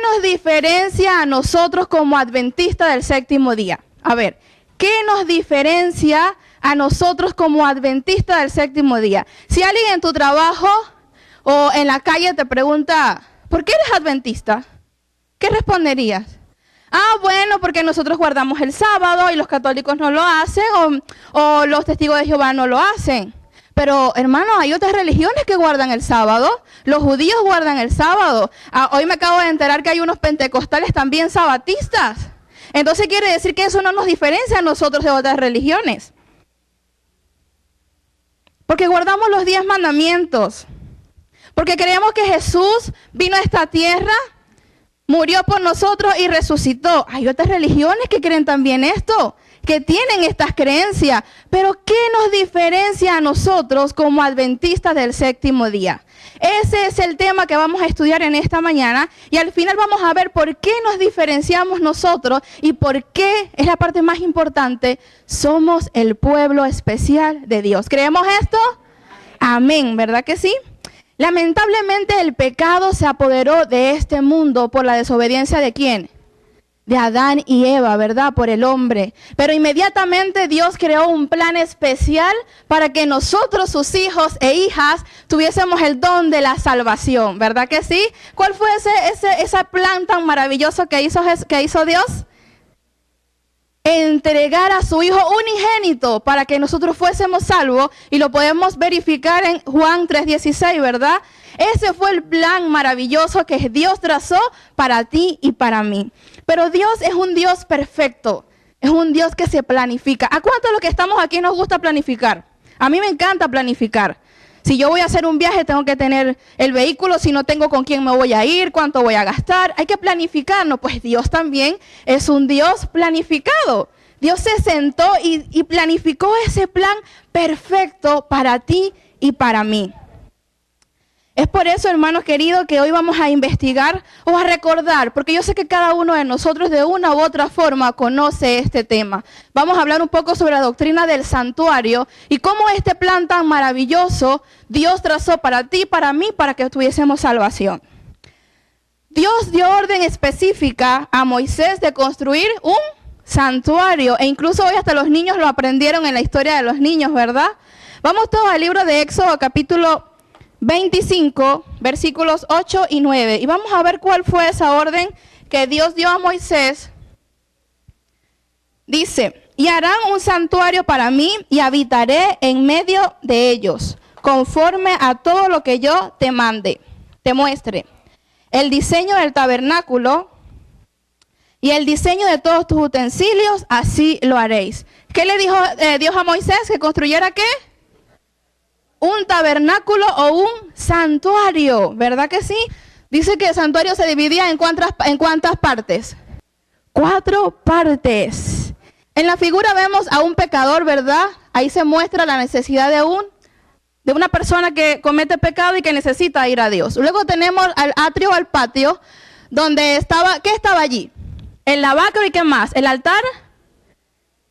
nos diferencia a nosotros como adventistas del séptimo día? A ver, ¿qué nos diferencia a nosotros como adventistas del séptimo día? Si alguien en tu trabajo o en la calle te pregunta, ¿por qué eres adventista? ¿Qué responderías? Bueno, porque nosotros guardamos el sábado y los católicos no lo hacen o los testigos de Jehová no lo hacen. Pero, hermano, hay otras religiones que guardan el sábado. Los judíos guardan el sábado. Hoy me acabo de enterar que hay unos pentecostales también sabatistas. Entonces quiere decir que eso no nos diferencia a nosotros de otras religiones. Porque guardamos los 10 mandamientos. Porque creemos que Jesús vino a esta tierra, murió por nosotros y resucitó. Hay otras religiones que creen también esto, que tienen estas creencias. Pero ¿qué nos diferencia a nosotros como adventistas del séptimo día? Ese es el tema que vamos a estudiar en esta mañana. Y al final vamos a ver por qué nos diferenciamos nosotros y por qué, es la parte más importante, somos el pueblo especial de Dios. ¿Creemos esto? Amén, ¿verdad que sí? Lamentablemente el pecado se apoderó de este mundo por la desobediencia ¿de quién? De Adán y Eva, ¿verdad? Por el hombre. Pero inmediatamente Dios creó un plan especial para que nosotros, sus hijos e hijas, tuviésemos el don de la salvación, ¿verdad que sí? ¿Cuál fue ese plan tan maravilloso que hizo Dios? Entregar a su Hijo unigénito para que nosotros fuésemos salvos, y lo podemos verificar en Juan 3:16, ¿verdad? Ese fue el plan maravilloso que Dios trazó para ti y para mí. Pero Dios es un Dios perfecto, es un Dios que se planifica. ¿A cuántos de los que estamos aquí nos gusta planificar? A mí me encanta planificar. Si yo voy a hacer un viaje, tengo que tener el vehículo, si no tengo con quién me voy a ir, cuánto voy a gastar. Hay que planificarnos, pues Dios también es un Dios planificado. Dios se sentó y planificó ese plan perfecto para ti y para mí. Es por eso, hermanos queridos, que hoy vamos a investigar o a recordar, porque yo sé que cada uno de nosotros de una u otra forma conoce este tema. Vamos a hablar un poco sobre la doctrina del santuario y cómo este plan tan maravilloso Dios trazó para ti y para mí para que tuviésemos salvación. Dios dio orden específica a Moisés de construir un santuario, e incluso hoy hasta los niños lo aprendieron en la historia de los niños, ¿verdad? Vamos todos al libro de Éxodo, capítulo 25, versículos 8 y 9. Y vamos a ver cuál fue esa orden que Dios dio a Moisés. Dice, y harán un santuario para mí y habitaré en medio de ellos, conforme a todo lo que yo te mande, te muestre. El diseño del tabernáculo y el diseño de todos tus utensilios, así lo haréis. ¿Qué le dijo Dios a Moisés? ¿Que construyera qué? Un tabernáculo o un santuario, ¿verdad que sí? Dice que el santuario se dividía en cuántas partes. 4 partes. En la figura vemos a un pecador, ¿verdad? Ahí se muestra la necesidad de una persona que comete pecado y que necesita ir a Dios. Luego tenemos al atrio, al patio, donde estaba, ¿qué estaba allí? El lavacro y ¿qué más? El altar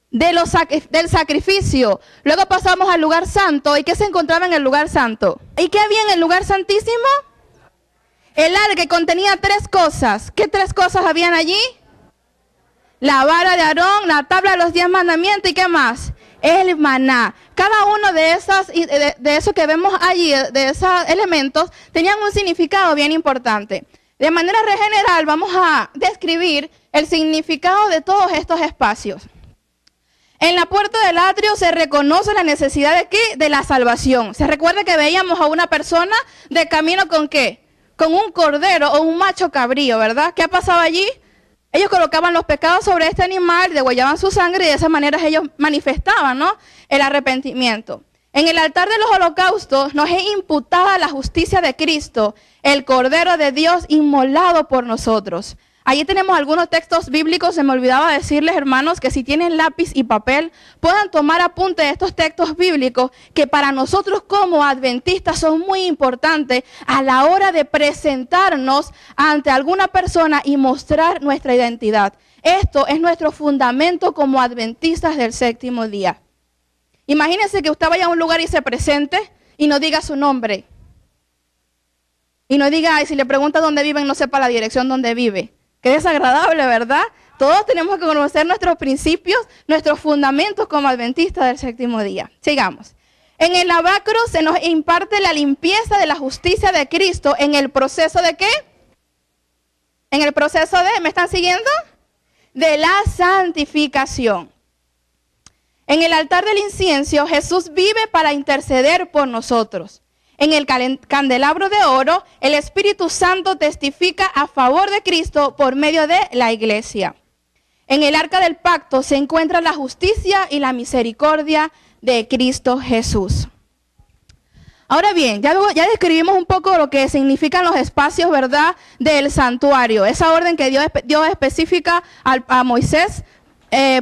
del sacrificio. Luego pasamos al lugar santo. ¿Y qué se encontraba en el lugar santo? ¿Y qué había en el lugar santísimo? El arca, que contenía 3 cosas. ¿Qué 3 cosas habían allí? La vara de Aarón, la tabla de los 10 mandamientos y ¿qué más? El maná. Cada uno de esos que vemos allí, de esos elementos, tenían un significado bien importante. De manera general vamos a describir el significado de todos estos espacios. En la puerta del atrio se reconoce la necesidad de ¿qué? De la salvación. Se recuerda que veíamos a una persona de camino con ¿qué? Con un cordero o un macho cabrío, ¿verdad? ¿Qué pasaba allí? Ellos colocaban los pecados sobre este animal, degollaban su sangre y de esa manera ellos manifestaban, ¿no? El arrepentimiento. En el altar de los holocaustos nos es imputada la justicia de Cristo, el Cordero de Dios inmolado por nosotros. Allí tenemos algunos textos bíblicos. Se me olvidaba decirles, hermanos, que si tienen lápiz y papel, puedan tomar apunte de estos textos bíblicos que para nosotros como adventistas son muy importantes a la hora de presentarnos ante alguna persona y mostrar nuestra identidad. Esto es nuestro fundamento como adventistas del séptimo día. Imagínense que usted vaya a un lugar y se presente y no diga su nombre. Y no diga, ay, si le pregunta dónde viven, no sepa la dirección donde vive. Qué desagradable, ¿verdad? Todos tenemos que conocer nuestros principios, nuestros fundamentos como adventistas del séptimo día. Sigamos. En el lavacro se nos imparte la limpieza de la justicia de Cristo en el proceso ¿de qué? En el proceso de, ¿me están siguiendo? De la santificación. En el altar del incienso, Jesús vive para interceder por nosotros. En el candelabro de oro, el Espíritu Santo testifica a favor de Cristo por medio de la iglesia. En el arca del pacto se encuentra la justicia y la misericordia de Cristo Jesús. Ahora bien, ya describimos un poco lo que significan los espacios, ¿verdad?, del santuario. Esa orden que Dios específica a Moisés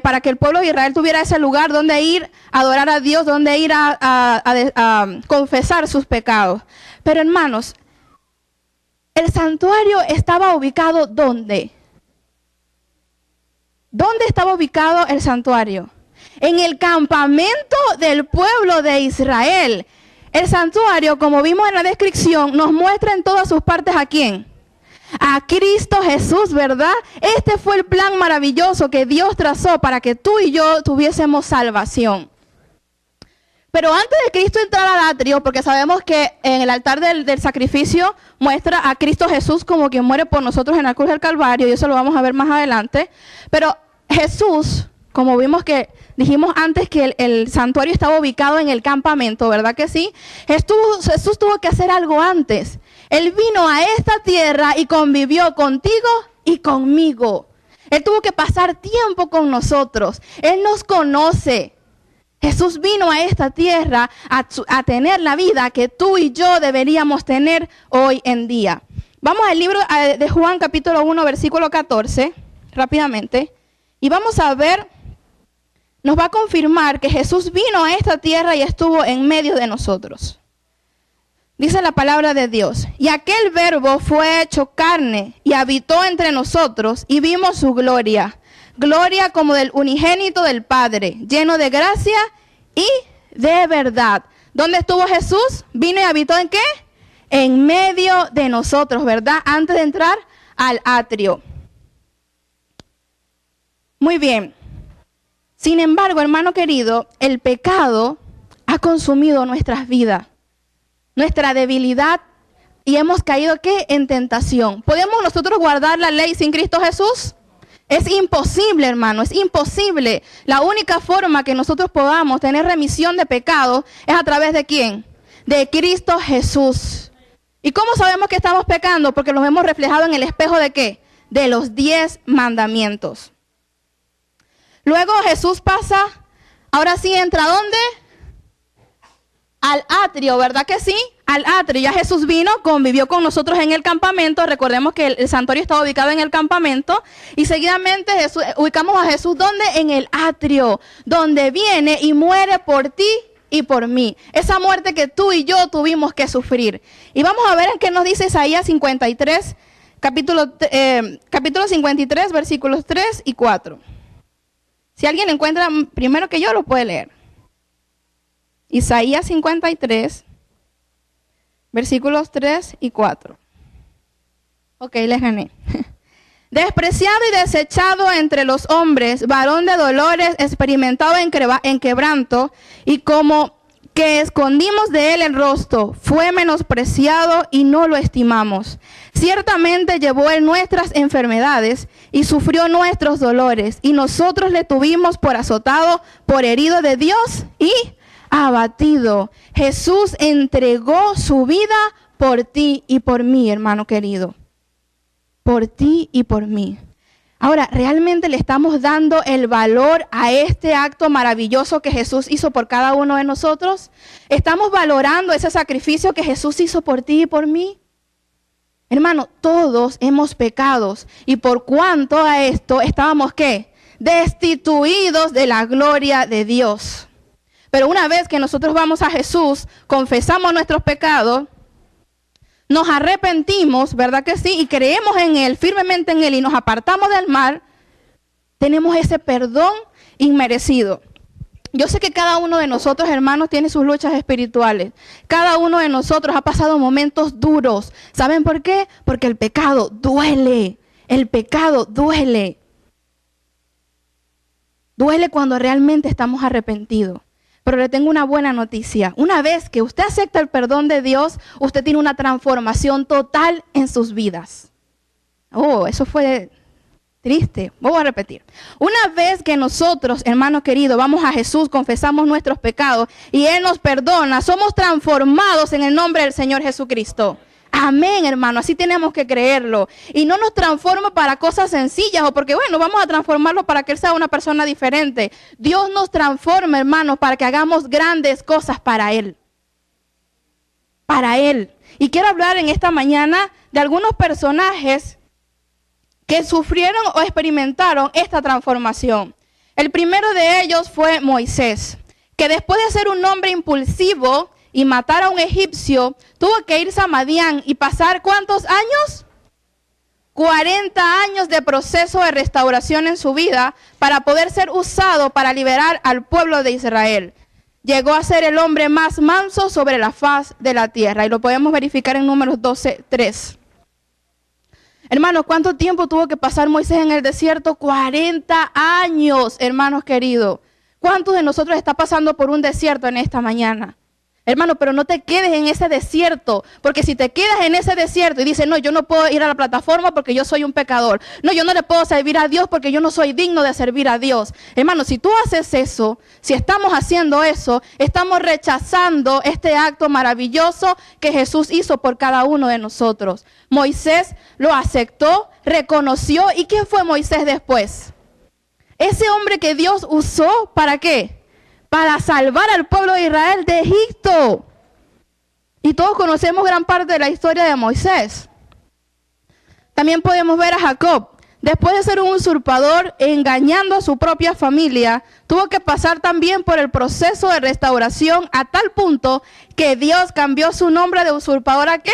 para que el pueblo de Israel tuviera ese lugar donde ir a adorar a Dios, donde ir a confesar sus pecados. Pero hermanos, el santuario estaba ubicado ¿dónde? ¿Dónde estaba ubicado el santuario? En el campamento del pueblo de Israel. El santuario, como vimos en la descripción, nos muestra en todas sus partes ¿a quién? A Cristo Jesús, ¿verdad? Este fue el plan maravilloso que Dios trazó para que tú y yo tuviésemos salvación. Pero antes de Cristo entrar al atrio, porque sabemos que en el altar del sacrificio muestra a Cristo Jesús como quien muere por nosotros en la cruz del Calvario, y eso lo vamos a ver más adelante. Pero Jesús, como vimos que dijimos antes que el santuario estaba ubicado en el campamento, ¿verdad que sí? Jesús tuvo que hacer algo antes. Él vino a esta tierra y convivió contigo y conmigo. Él tuvo que pasar tiempo con nosotros. Él nos conoce. Jesús vino a esta tierra a tener la vida que tú y yo deberíamos tener hoy en día. Vamos al libro de Juan capítulo 1, versículo 14, rápidamente. Y vamos a ver, nos va a confirmar que Jesús vino a esta tierra y estuvo en medio de nosotros. Dice la palabra de Dios, y aquel verbo fue hecho carne y habitó entre nosotros y vimos su gloria. Gloria como del unigénito del Padre, lleno de gracia y de verdad. ¿Dónde estuvo Jesús? Vino y habitó ¿en qué? En medio de nosotros, ¿verdad? Antes de entrar al atrio. Muy bien. Sin embargo, hermano querido, el pecado ha consumido nuestras vidas, nuestra debilidad, y hemos caído ¿qué? En tentación. ¿Podemos nosotros guardar la ley sin Cristo Jesús? Es imposible, hermano, es imposible. La única forma que nosotros podamos tener remisión de pecado es a través de ¿quién? De Cristo Jesús. ¿Y cómo sabemos que estamos pecando? Porque los hemos reflejado en el espejo ¿de qué? De los 10 mandamientos. Luego Jesús pasa, ahora sí entra ¿a dónde? Al atrio, ¿verdad que sí? Al atrio. Ya Jesús vino, convivió con nosotros en el campamento. Recordemos que el santuario estaba ubicado en el campamento. Y seguidamente ubicamos a Jesús ¿dónde? En el atrio, donde viene y muere por ti y por mí. Esa muerte que tú y yo tuvimos que sufrir. Y vamos a ver en qué nos dice Isaías 53, capítulo 53, versículos 3 y 4. Si alguien encuentra primero que yo, lo puede leer. Isaías 53, versículos 3 y 4. Ok, les gané. Despreciado y desechado entre los hombres, varón de dolores, experimentado en quebranto, y como que escondimos de él el rostro, fue menospreciado y no lo estimamos. Ciertamente llevó él nuestras enfermedades y sufrió nuestros dolores, y nosotros le tuvimos por azotado, por herido de Dios y abatido. Jesús entregó su vida por ti y por mí, hermano querido. Por ti y por mí. Ahora, ¿realmente le estamos dando el valor a este acto maravilloso que Jesús hizo por cada uno de nosotros? ¿Estamos valorando ese sacrificio que Jesús hizo por ti y por mí? Hermano, todos hemos pecado, y por cuanto a esto estábamos ¿qué? Destituidos de la gloria de Dios. Pero una vez que nosotros vamos a Jesús, confesamos nuestros pecados, nos arrepentimos, ¿verdad que sí? Y creemos en Él, firmemente en Él, y nos apartamos del mal, tenemos ese perdón inmerecido. Yo sé que cada uno de nosotros, hermanos, tiene sus luchas espirituales. Cada uno de nosotros ha pasado momentos duros. ¿Saben por qué? Porque el pecado duele. El pecado duele. Duele cuando realmente estamos arrepentidos. Pero le tengo una buena noticia. Una vez que usted acepta el perdón de Dios, usted tiene una transformación total en sus vidas. Oh, eso fue triste. Voy a repetir. Una vez que nosotros, hermanos queridos, vamos a Jesús, confesamos nuestros pecados y Él nos perdona, somos transformados en el nombre del Señor Jesucristo. Amén, hermano, así tenemos que creerlo. Y no nos transforma para cosas sencillas o porque, bueno, vamos a transformarlo para que Él sea una persona diferente. Dios nos transforma, hermanos, para que hagamos grandes cosas para Él. Para Él. Y quiero hablar en esta mañana de algunos personajes que sufrieron o experimentaron esta transformación. El primero de ellos fue Moisés, que después de ser un hombre impulsivo y matar a un egipcio, tuvo que irse a Madián y pasar ¿cuántos años? 40 años de proceso de restauración en su vida para poder ser usado para liberar al pueblo de Israel. Llegó a ser el hombre más manso sobre la faz de la tierra y lo podemos verificar en Números 12:3. Hermanos, ¿cuánto tiempo tuvo que pasar Moisés en el desierto? 40 años, hermanos queridos. ¿Cuántos de nosotros está pasando por un desierto en esta mañana? Hermano, pero no te quedes en ese desierto, porque si te quedas en ese desierto y dices, no, yo no puedo ir a la plataforma porque yo soy un pecador. No, yo no le puedo servir a Dios porque yo no soy digno de servir a Dios. Hermano, si tú haces eso, si estamos haciendo eso, estamos rechazando este acto maravilloso que Jesús hizo por cada uno de nosotros. Moisés lo aceptó, reconoció. ¿Y quién fue Moisés después? Ese hombre que Dios usó, ¿para qué? Para salvar al pueblo de Israel de Egipto. Y todos conocemos gran parte de la historia de Moisés. También podemos ver a Jacob. Después de ser un usurpador, engañando a su propia familia, tuvo que pasar también por el proceso de restauración a tal punto que Dios cambió su nombre de usurpador ¿a qué?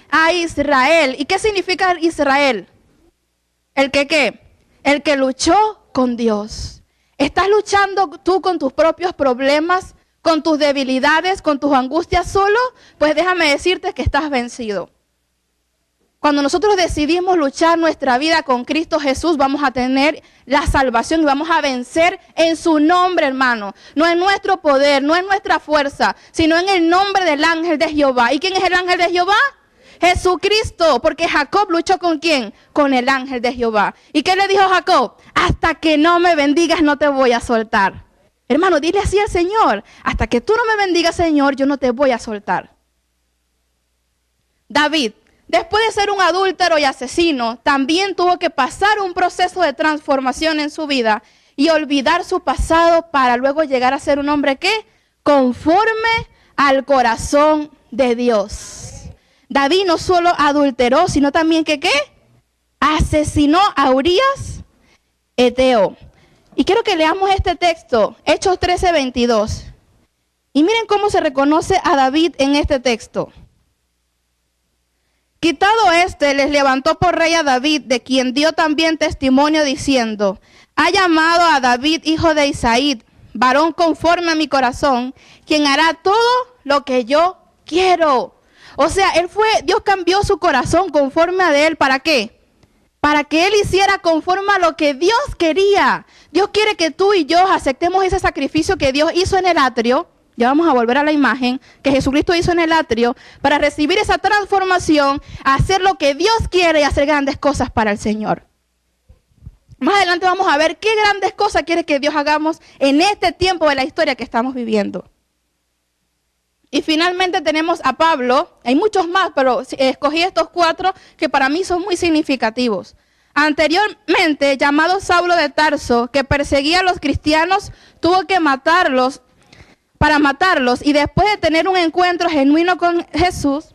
A Israel. ¿Y qué significa Israel? ¿El que qué? El que luchó con Dios. ¿Estás luchando tú con tus propios problemas, con tus debilidades, con tus angustias solo? Pues déjame decirte que estás vencido. Cuando nosotros decidimos luchar nuestra vida con Cristo Jesús, vamos a tener la salvación y vamos a vencer en su nombre, hermano. No en nuestro poder, no en nuestra fuerza, sino en el nombre del ángel de Jehová. ¿Y quién es el ángel de Jehová? Jesucristo, porque Jacob luchó ¿con quién? Con el ángel de Jehová. ¿Y qué le dijo Jacob? Hasta que no me bendigas no te voy a soltar. Hermano, dile así al Señor, hasta que tú no me bendigas, Señor, yo no te voy a soltar. David, después de ser un adúltero y asesino, también tuvo que pasar un proceso de transformación en su vida y olvidar su pasado para luego llegar a ser un hombre que conforme al corazón de Dios. David no solo adulteró, sino también que ¿qué? Asesinó a Urías Eteo. Y quiero que leamos este texto, Hechos 13:22. Y miren cómo se reconoce a David en este texto. Quitado este, les levantó por rey a David, de quien dio también testimonio diciendo, ha llamado a David, hijo de Isaí, varón conforme a mi corazón, quien hará todo lo que yo quiero. O sea, Dios cambió su corazón conforme a de él. ¿Para qué? Para que él hiciera conforme a lo que Dios quería. Dios quiere que tú y yo aceptemos ese sacrificio que Dios hizo en el atrio. Ya vamos a volver a la imagen que Jesucristo hizo en el atrio para recibir esa transformación, hacer lo que Dios quiere y hacer grandes cosas para el Señor. Más adelante vamos a ver qué grandes cosas quiere que Dios hagamos en este tiempo de la historia que estamos viviendo. Y finalmente tenemos a Pablo, hay muchos más, pero escogí estos 4 que para mí son muy significativos. Anteriormente, llamado Saulo de Tarso, que perseguía a los cristianos, tuvo que matarlos, y después de tener un encuentro genuino con Jesús,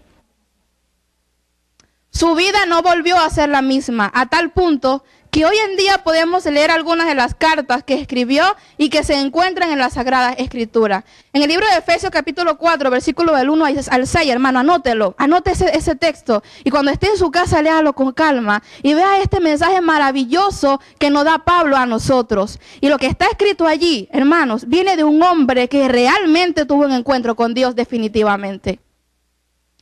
su vida no volvió a ser la misma, a tal punto que hoy en día podemos leer algunas de las cartas que escribió y que se encuentran en la Sagrada Escritura. En el libro de Efesios capítulo 4, versículo del 1 al 6, hermano, anótelo, anote ese texto. Y cuando esté en su casa, léalo con calma y vea este mensaje maravilloso que nos da Pablo a nosotros. Y lo que está escrito allí, hermanos, viene de un hombre que realmente tuvo un encuentro con Dios definitivamente.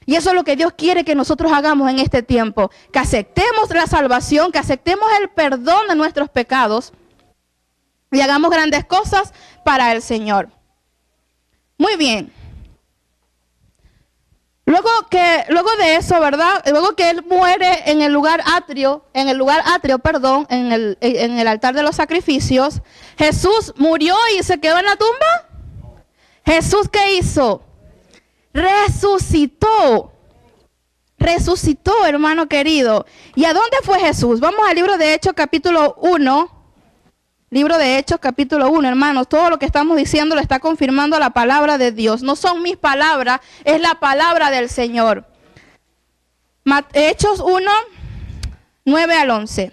Y eso es lo que Dios quiere que nosotros hagamos en este tiempo, que aceptemos la salvación, que aceptemos el perdón de nuestros pecados y hagamos grandes cosas para el Señor. Muy bien. Luego de eso, ¿verdad? Luego que Él muere en el lugar atrio, en el altar de los sacrificios, Jesús murió y se quedó en la tumba. ¿Jesús qué hizo? Resucitó, hermano querido. ¿Y a dónde fue Jesús? Vamos al libro de Hechos capítulo 1. Libro de Hechos capítulo 1, hermanos. Todo lo que estamos diciendo lo está confirmando la palabra de Dios. No son mis palabras, es la palabra del Señor. Hechos 1, 9 al 11.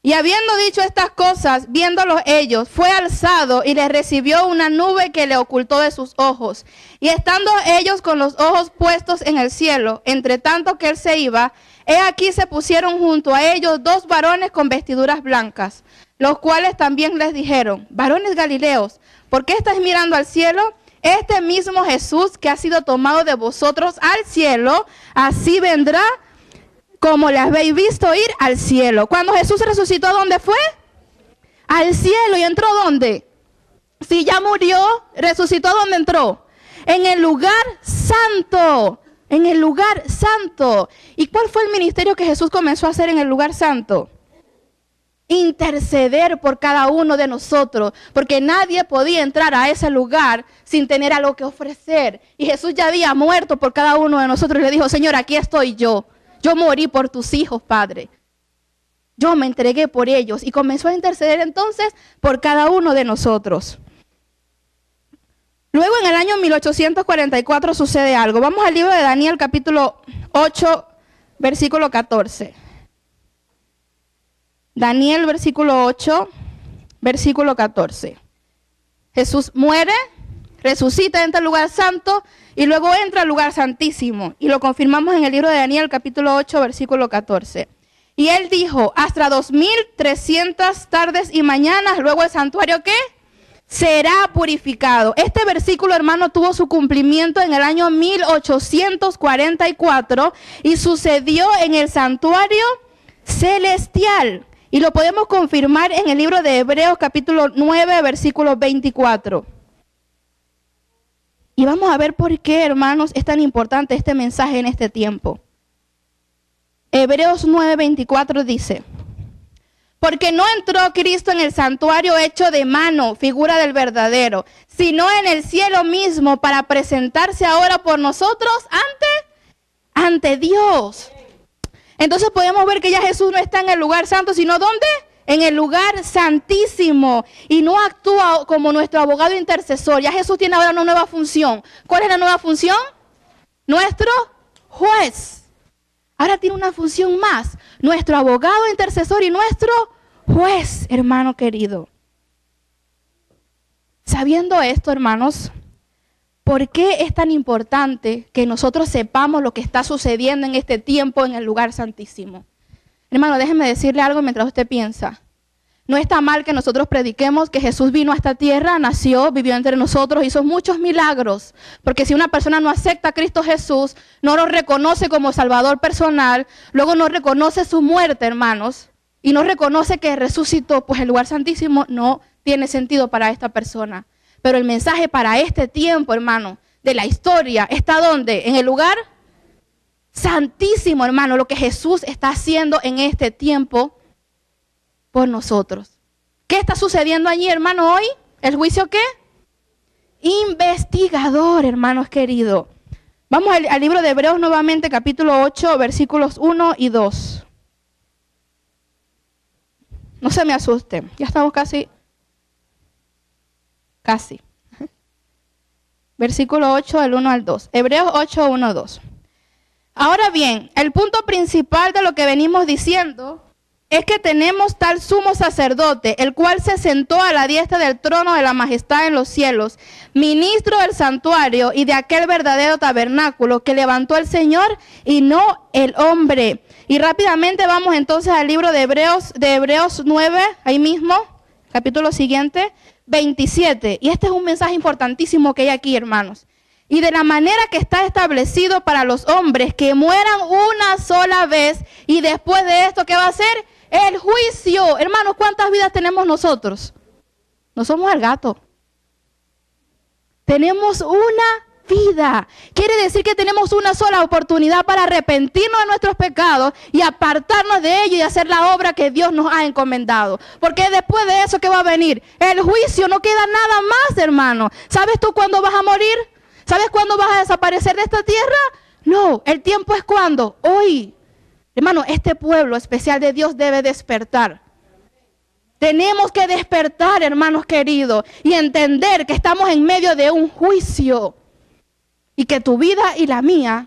Y habiendo dicho estas cosas, viéndolos ellos, fue alzado y les recibió una nube que le ocultó de sus ojos. Y estando ellos con los ojos puestos en el cielo, entre tanto que él se iba, he aquí se pusieron junto a ellos dos varones con vestiduras blancas, los cuales también les dijeron: varones galileos, ¿por qué estáis mirando al cielo? Este mismo Jesús que ha sido tomado de vosotros al cielo, así vendrá como le habéis visto ir al cielo. Cuando Jesús resucitó, ¿a dónde fue? Al cielo. ¿Y entró dónde? Si ya murió, resucitó, ¿dónde entró? En el lugar santo. En el lugar santo. ¿Y cuál fue el ministerio que Jesús comenzó a hacer en el lugar santo? Interceder por cada uno de nosotros, porque nadie podía entrar a ese lugar sin tener algo que ofrecer. Y Jesús ya había muerto por cada uno de nosotros y le dijo: Señor, aquí estoy yo. Yo morí por tus hijos, Padre. Yo me entregué por ellos. Y comenzó a interceder entonces por cada uno de nosotros. Luego en el año 1844 sucede algo. Vamos al libro de Daniel capítulo 8, versículo 14. Daniel versículo 8, versículo 14. Jesús muere, resucita, entra al lugar santo y luego entra al lugar santísimo. Y lo confirmamos en el libro de Daniel capítulo 8, versículo 14. Y él dijo: hasta 2300 tardes y mañanas, luego el santuario ¿qué? Será purificado. Este versículo, hermano, tuvo su cumplimiento en el año 1844 y sucedió en el santuario celestial. Y lo podemos confirmar en el libro de Hebreos capítulo 9, versículo 24. Y vamos a ver por qué, hermanos, es tan importante este mensaje en este tiempo. Hebreos 9, 24 dice: porque no entró Cristo en el santuario hecho de mano, figura del verdadero, sino en el cielo mismo para presentarse ahora por nosotros ante Dios. Entonces podemos ver que ya Jesús no está en el lugar santo, sino ¿dónde? En el lugar santísimo. Y no actúa como nuestro abogado intercesor. Ya Jesús tiene ahora una nueva función. ¿Cuál es la nueva función? Nuestro juez. Ahora tiene una función más. Nuestro abogado intercesor y nuestro juez, hermano querido. Sabiendo esto, hermanos, ¿por qué es tan importante que nosotros sepamos lo que está sucediendo en este tiempo en el lugar santísimo? Hermano, déjeme decirle algo mientras usted piensa. No está mal que nosotros prediquemos que Jesús vino a esta tierra, nació, vivió entre nosotros, hizo muchos milagros. Porque si una persona no acepta a Cristo Jesús, no lo reconoce como Salvador personal, luego no reconoce su muerte, hermanos, y no reconoce que resucitó, pues el lugar santísimo no tiene sentido para esta persona. Pero el mensaje para este tiempo, hermano, de la historia, ¿está dónde? En el lugar santísimo, hermano, lo que Jesús está haciendo en este tiempo por nosotros. ¿Qué está sucediendo allí, hermano, hoy? ¿El juicio qué? Investigador, hermanos queridos. Vamos al libro de Hebreos nuevamente, capítulo 8, versículos 1 y 2. No se me asusten, ya estamos casi. Versículo 8, del 1 al 2. Hebreos 8, 1, 2. Ahora bien, el punto principal de lo que venimos diciendo es que tenemos tal sumo sacerdote, el cual se sentó a la diestra del trono de la majestad en los cielos, ministro del santuario y de aquel verdadero tabernáculo que levantó el Señor y no el hombre. Y rápidamente vamos entonces al libro de Hebreos 9, ahí mismo, capítulo siguiente, 27. Y este es un mensaje importantísimo que hay aquí, hermanos. Y de la manera que está establecido para los hombres que mueran una sola vez y después de esto, ¿qué va a ser? El juicio. Hermanos, ¿cuántas vidas tenemos nosotros? No somos el gato. Tenemos una vida. Quiere decir que tenemos una sola oportunidad para arrepentirnos de nuestros pecados y apartarnos de ellos y hacer la obra que Dios nos ha encomendado. Porque después de eso, ¿qué va a venir? El juicio. No queda nada más, hermano. ¿Sabes tú cuándo vas a morir? ¿Sabes cuándo vas a desaparecer de esta tierra? No, el tiempo es cuando, hoy. Hermano, este pueblo especial de Dios debe despertar. Tenemos que despertar, hermanos queridos, y entender que estamos en medio de un juicio y que tu vida y la mía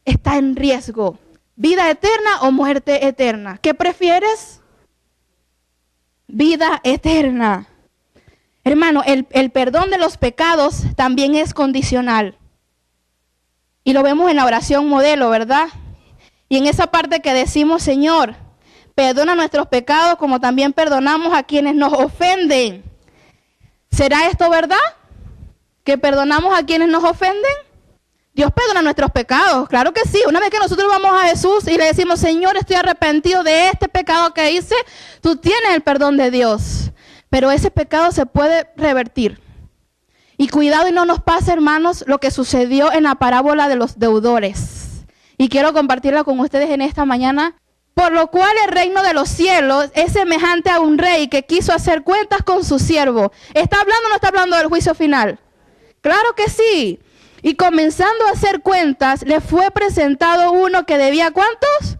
está en riesgo. ¿Vida eterna o muerte eterna? ¿Qué prefieres? Vida eterna. Hermano, el perdón de los pecados también es condicional. Y lo vemos en la oración modelo, ¿verdad? Y en esa parte que decimos, Señor, perdona nuestros pecados como también perdonamos a quienes nos ofenden. ¿Será esto verdad? ¿Que perdonamos a quienes nos ofenden? Dios perdona nuestros pecados, claro que sí. Una vez que nosotros vamos a Jesús y le decimos, Señor, estoy arrepentido de este pecado que hice, tú tienes el perdón de Dios. Pero ese pecado se puede revertir. Y cuidado y no nos pase, hermanos, lo que sucedió en la parábola de los deudores. Y quiero compartirla con ustedes en esta mañana. Por lo cual el reino de los cielos es semejante a un rey que quiso hacer cuentas con su siervo. ¿Está hablando o no está hablando del juicio final? Claro que sí. Y comenzando a hacer cuentas, le fue presentado uno que debía ¿cuántos?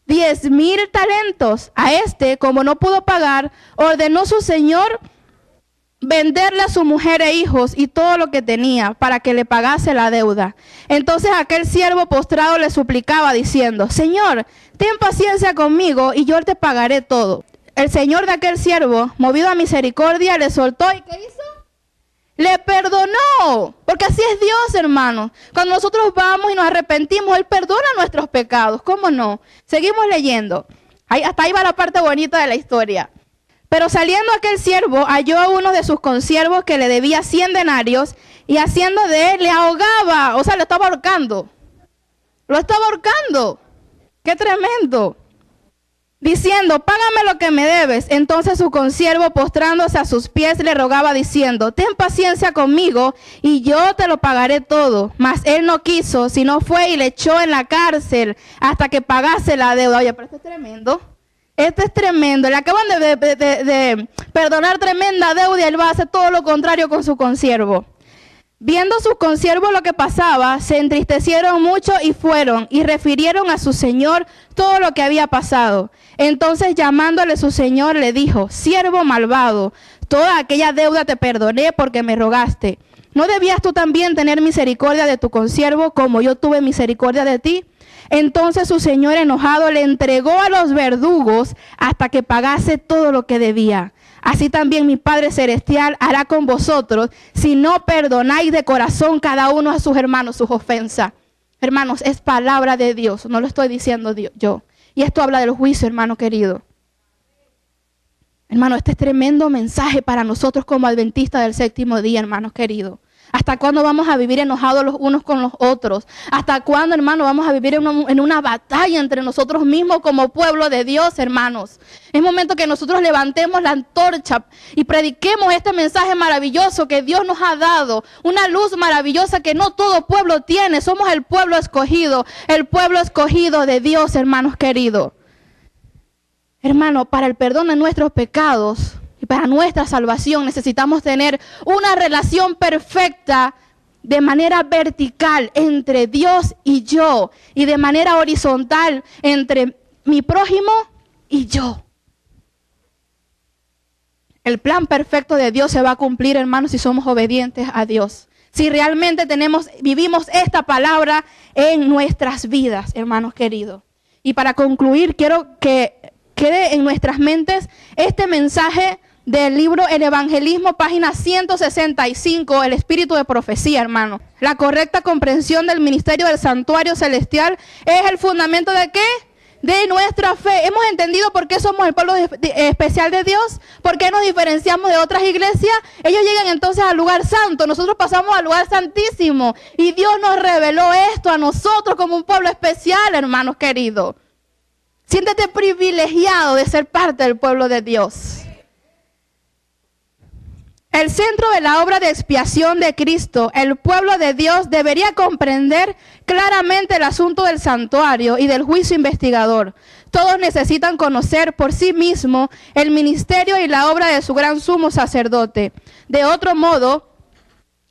10,000 talentos. A este, como no pudo pagar, ordenó su señor venderle a su mujer e hijos y todo lo que tenía para que le pagase la deuda. Entonces aquel siervo postrado le suplicaba diciendo, Señor, ten paciencia conmigo y yo te pagaré todo. El señor de aquel siervo, movido a misericordia, le soltó y ¿qué hizo? Le perdonó, porque así es Dios, hermano. Cuando nosotros vamos y nos arrepentimos, Él perdona nuestros pecados. ¿Cómo no? Seguimos leyendo. Hasta ahí va la parte bonita de la historia. Pero saliendo aquel siervo, halló a uno de sus consiervos que le debía 100 denarios y haciendo de él, le ahogaba. O sea, lo estaba ahorcando. Lo estaba ahorcando. ¡Qué tremendo! Diciendo, págame lo que me debes. Entonces su consiervo, postrándose a sus pies, le rogaba diciendo, ten paciencia conmigo y yo te lo pagaré todo. Mas él no quiso, sino fue y le echó en la cárcel hasta que pagase la deuda. Oye, pero esto es tremendo. Esto es tremendo. Le acaban de perdonar tremenda deuda y él va a hacer todo lo contrario con su consiervo. Viendo sus consiervos lo que pasaba, se entristecieron mucho y fueron y refirieron a su señor todo lo que había pasado. Entonces llamándole su señor le dijo, siervo malvado, toda aquella deuda te perdoné porque me rogaste. ¿No debías tú también tener misericordia de tu consiervo como yo tuve misericordia de ti? Entonces su señor enojado le entregó a los verdugos hasta que pagase todo lo que debía. Así también mi Padre Celestial hará con vosotros si no perdonáis de corazón cada uno a sus hermanos sus ofensas. Hermanos, es palabra de Dios, no lo estoy diciendo yo. Y esto habla del juicio, hermano querido. Hermano, este es tremendo mensaje para nosotros como adventistas del séptimo día, hermanos queridos. ¿Hasta cuándo vamos a vivir enojados los unos con los otros? ¿Hasta cuándo, hermano, vamos a vivir en una batalla entre nosotros mismos como pueblo de Dios, hermanos? Es momento que nosotros levantemos la antorcha y prediquemos este mensaje maravilloso que Dios nos ha dado. Una luz maravillosa que no todo pueblo tiene. Somos el pueblo escogido de Dios, hermanos queridos. Hermano, para el perdón de nuestros pecados y para nuestra salvación necesitamos tener una relación perfecta de manera vertical entre Dios y yo y de manera horizontal entre mi prójimo y yo. El plan perfecto de Dios se va a cumplir, hermanos, si somos obedientes a Dios. Si realmente vivimos esta palabra en nuestras vidas, hermanos queridos. Y para concluir, quiero que quede en nuestras mentes este mensaje del libro El Evangelismo, página 165, el espíritu de profecía, hermano. La correcta comprensión del ministerio del santuario celestial es el fundamento ¿de qué? De nuestra fe. ¿Hemos entendido por qué somos el pueblo especial de Dios? ¿Por qué nos diferenciamos de otras iglesias? Ellos llegan entonces al lugar santo, nosotros pasamos al lugar santísimo. Y Dios nos reveló esto a nosotros como un pueblo especial, hermanos queridos. Siéntete privilegiado de ser parte del pueblo de Dios. El centro de la obra de expiación de Cristo, el pueblo de Dios, debería comprender claramente el asunto del santuario y del juicio investigador. Todos necesitan conocer por sí mismos el ministerio y la obra de su gran sumo sacerdote. De otro modo,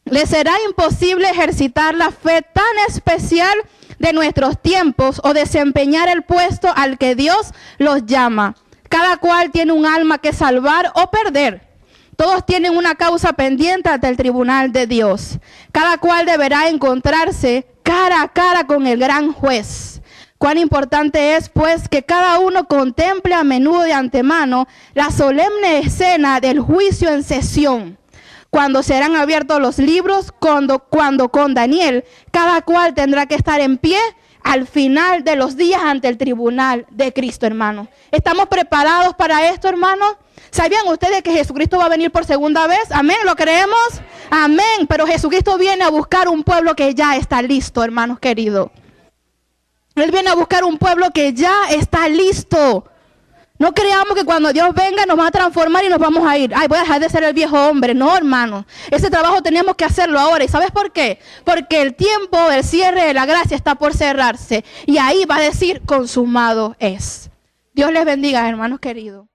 les será imposible ejercitar la fe tan especial de nuestros tiempos o desempeñar el puesto al que Dios los llama. Cada cual tiene un alma que salvar o perder. Todos tienen una causa pendiente ante el tribunal de Dios. Cada cual deberá encontrarse cara a cara con el gran juez. Cuán importante es, pues, que cada uno contemple a menudo de antemano la solemne escena del juicio en sesión, cuando serán abiertos los libros, cuando con Daniel, cada cual tendrá que estar en pie al final de los días ante el tribunal de Cristo, hermano. ¿Estamos preparados para esto, hermano? ¿Sabían ustedes que Jesucristo va a venir por segunda vez? Amén, ¿lo creemos? Amén, pero Jesucristo viene a buscar un pueblo que ya está listo, hermanos queridos. Él viene a buscar un pueblo que ya está listo. No creamos que cuando Dios venga nos va a transformar y nos vamos a ir. Ay, voy a dejar de ser el viejo hombre. No, hermano. Ese trabajo tenemos que hacerlo ahora. ¿Y sabes por qué? Porque el tiempo del cierre de la gracia está por cerrarse. Y ahí va a decir, consumado es. Dios les bendiga, hermanos queridos.